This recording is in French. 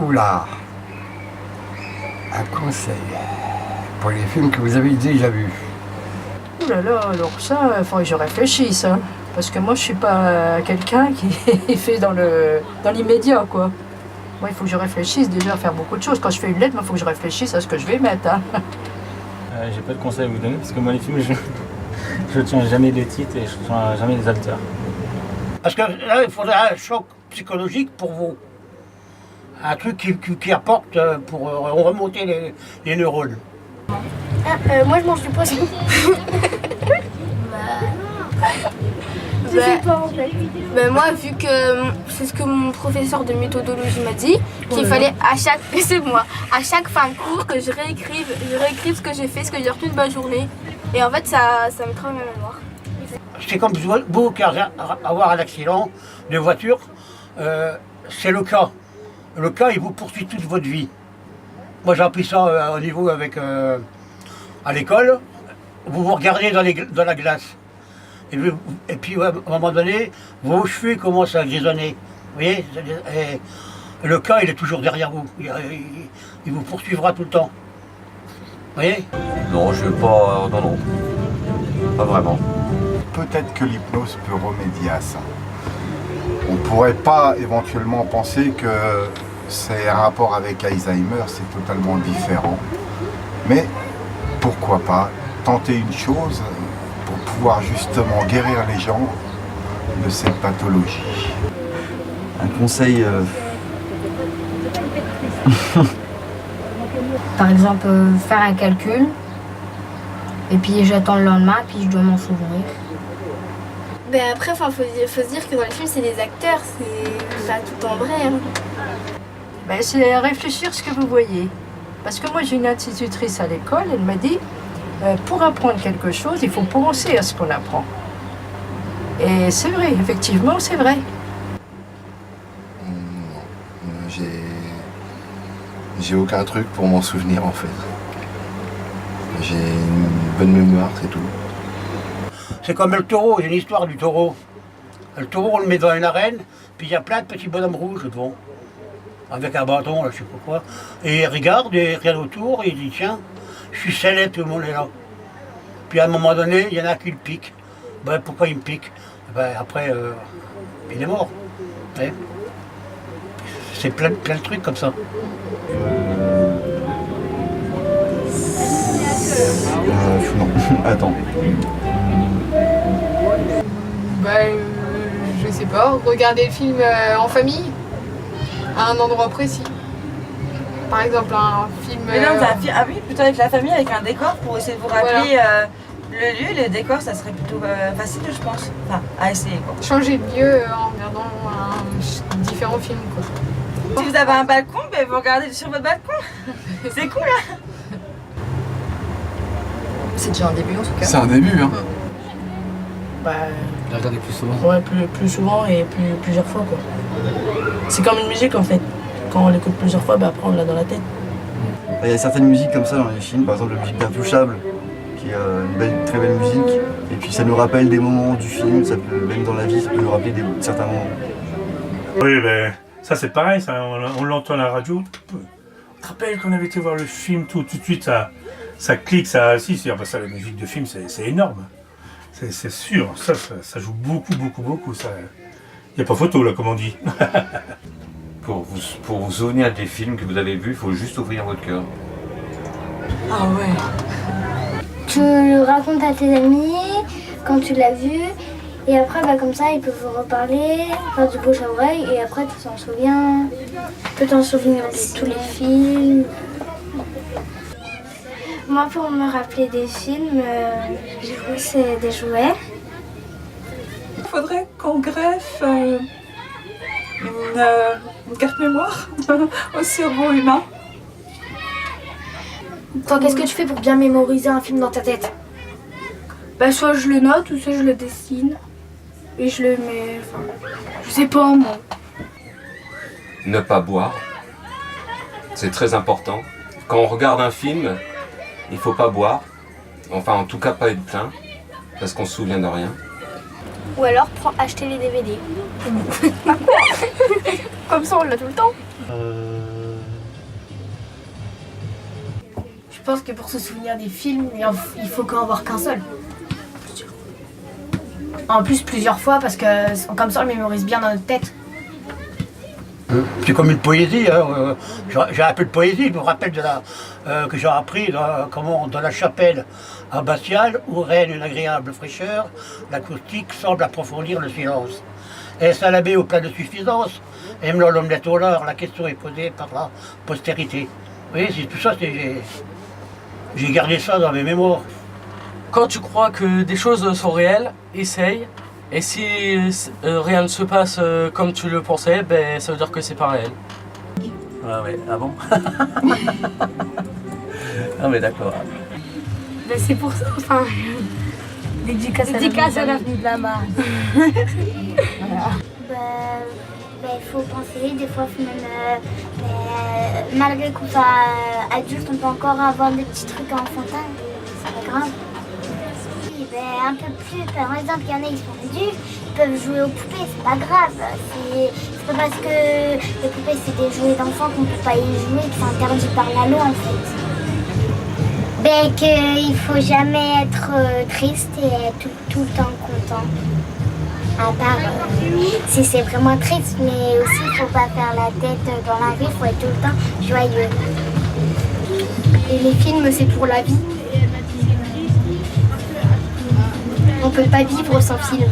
Oula, un conseil pour les films que vous avez déjà vus. Ouh là là, alors ça, il faudrait que je réfléchisse, hein. Parce que moi, je suis pas quelqu'un qui fait dans l'immédiat, quoi. Moi, il faut que je réfléchisse déjà à faire beaucoup de choses. Quand je fais une lettre, il faut que je réfléchisse à ce que je vais mettre, hein. J'ai pas de conseils à vous donner, parce que moi, les films, je tiens jamais les titres et je tiens jamais les acteurs. Parce que là, il faudrait un choc psychologique pour vous. Un truc qui apporte pour remonter les neurones. Moi je mange du poisson. Je sais pas en fait. Moi vu que c'est ce que mon professeur de méthodologie m'a dit, qu'il fallait à chaque fin de cours que je réécrive ce que j'ai fait, ce que j'ai retenu de ma journée. Et en fait ça me travaille ma mémoire. C'est comme vous qui avoir un accident de voiture, c'est le cas. Le cas, il vous poursuit toute votre vie. Moi, j'ai appris ça au niveau à l'école. Vous vous regardez dans la glace. Et puis, à un moment donné, vos cheveux commencent à grisonner. Vous voyez, et le cas, il est toujours derrière vous. Il vous poursuivra tout le temps. Vous voyez? Non, je veux pas... non. Pas vraiment. Peut-être que l'hypnose peut remédier à ça. On ne pourrait pas éventuellement penser que c'est un rapport avec Alzheimer, c'est totalement différent. Mais pourquoi pas tenter une chose pour pouvoir justement guérir les gens de cette pathologie. Un conseil... Par exemple, faire un calcul, et puis j'attends le lendemain, puis je dois m'en souvenir. Après, faut se dire que dans les films, c'est des acteurs, c'est pas tout en vrai. Hein. C'est réfléchir ce que vous voyez. Parce que moi, j'ai une institutrice à l'école, elle m'a dit, pour apprendre quelque chose, il faut penser à ce qu'on apprend. Et c'est vrai, effectivement, c'est vrai. J'ai aucun truc pour m'en souvenir, en fait. J'ai une bonne mémoire, c'est tout. C'est comme le taureau, il y a une histoire du taureau. Le taureau, on le met dans une arène, puis il y a plein de petits bonhommes rouges devant, avec un bâton, là, je sais pas quoi. Et il regarde, et il regarde autour, et il dit, tiens, je suis célèbre, tout le monde est là. Puis à un moment donné, il y en a qui le piquent. Pourquoi il me pique? Après, il est mort. Ouais. C'est plein de trucs comme ça. Non, attends. Je sais pas, regarder le film en famille, à un endroit précis. Par exemple, un film... Ah oui, plutôt avec la famille, avec un décor, pour essayer de vous rappeler le lieu, le décor, ça serait plutôt facile, je pense. Enfin, à essayer, quoi. Changer de lieu en regardant différents films, quoi. Si vous avez un balcon, vous regardez sur votre balcon. C'est cool, hein. C'est déjà un début, en tout cas. C'est un début, hein. La regarder plus souvent. Ouais, plus souvent et plusieurs fois, quoi. C'est comme une musique, en fait. Quand on l'écoute plusieurs fois, après, on l'a dans la tête. Il y a certaines musiques comme ça dans les films, par exemple la musique d'Intouchable, qui est une très belle musique. Et puis ça nous rappelle des moments du film, ça peut, même dans la vie, ça peut nous rappeler certains moments. Oui, ça c'est pareil, ça, on l'entend à la radio. Tu te rappelles qu'on avait été voir le film, tout de suite, ça clique, ça... Si, ça, la musique de film, c'est énorme. C'est sûr, ça joue beaucoup. Il n'y a pas photo, là, comme on dit. Pour vous souvenir des films que vous avez vus, il faut juste ouvrir votre cœur. Ah ouais. Tu le racontes à tes amis quand tu l'as vu, et après comme ça ils peuvent vous reparler, faire du bouche à oreille, et après tu t'en souviens. Tu peux t'en souvenir de tous les films. Moi, pour me rappeler des films, c'est des jouets. Il faudrait qu'on greffe une carte mémoire au cerveau humain. Toi, qu'est-ce que tu fais pour bien mémoriser un film dans ta tête? Soit je le note, ou soit je le dessine. Et je le mets... je sais pas, moi. Ne pas boire, c'est très important. Quand on regarde un film, il faut pas boire. Enfin, en tout cas, pas être plein, parce qu'on se souvient de rien. Ou alors acheter les DVD. Comme ça, on l'a tout le temps. Je pense que pour se souvenir des films, il faut qu'en avoir qu'un seul. En plus, plusieurs fois, parce que comme ça, on le mémorise bien dans notre tête. C'est comme une poésie. Hein. J'ai un peu de poésie. Je me rappelle que j'ai appris dans la chapelle abbatiale où règne une agréable fraîcheur, l'acoustique semble approfondir le silence. Est-ce à l'abbé au plat de suffisance? Aime-le l'omelette au lard? La question est posée par la postérité. Vous voyez, c'est tout ça, j'ai gardé ça dans mes mémoires. Quand tu crois que des choses sont réelles, essaye. Et si rien ne se passe comme tu le pensais, ben, ça veut dire que c'est pas réel. Ah ouais, ah bon? Ah mais d'accord. Ben c'est pour ça, enfin... Dédicace à l'avenue de la Marne. Voilà. Il faut penser, des fois malgré qu'on soit adulte, on peut encore avoir des petits trucs enfantins, c'est pas grave. Un peu plus, par exemple, il y en a, ils sont adultes, ils peuvent jouer aux poupées, c'est pas grave. C'est pas parce que les poupées c'est des jouets d'enfants qu'on peut pas y jouer, que c'est interdit par la loi en fait. Qu'il faut jamais être triste et être tout le temps content. À part si c'est vraiment triste, mais aussi il faut pas faire la tête dans la rue, il faut être tout le temps joyeux. Et les films, c'est pour la vie. On peut pas vivre sans film.